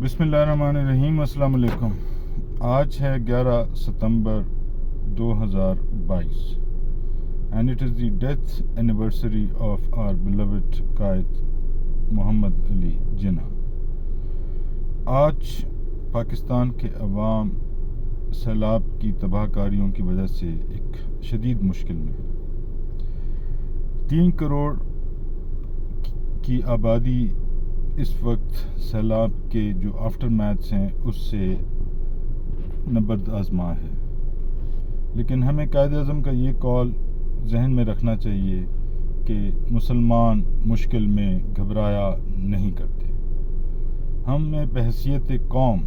بسم اللہ الرحمن الرحیم. السلام علیکم. آج ہے 11 ستمبر 2022 and it is the death anniversary of our beloved Quaid Muhammad Ali Jinnah. آج پاکستان کے عوام سیلاب کی تباہ کاریوں کی وجہ سے ایک شدید مشکل میں ہے. 3 کروڑ کی آبادی اس وقت سیلاب کے جو آفٹر میتھس ہیں اس سے نبرد آزما ہے. لیکن ہمیں قائد اعظم کا یہ کال ذہن میں رکھنا چاہیے کہ مسلمان مشکل میں گھبرایا نہیں کرتے. ہمیں بحیثیت قوم،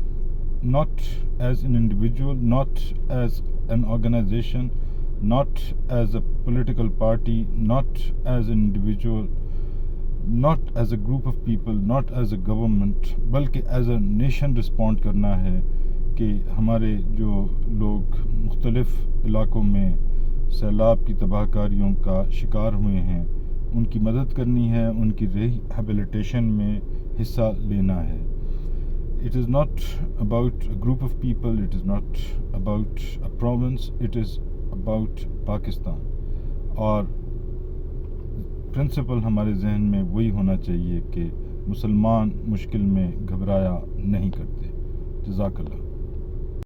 not as an individual, not as an organization, not as a political party, not as an individual, not as a group of people, not as a government, بلکہ ایز اے نیشن رسپونڈ کرنا ہے کہ ہمارے جو لوگ مختلف علاقوں میں سیلاب کی تباہ کاریوں کا شکار ہوئے ہیں ان کی مدد کرنی ہے، ان کی ریہیبلیٹیشن میں حصہ لینا ہے. It is not about a group of people, it is not about a province, it is about Pakistan. اور پرنسپل ہمارے ذہن میں وہی ہونا چاہیے کہ مسلمان مشکل میں گھبرایا نہیں کرتے. جزاک اللہ.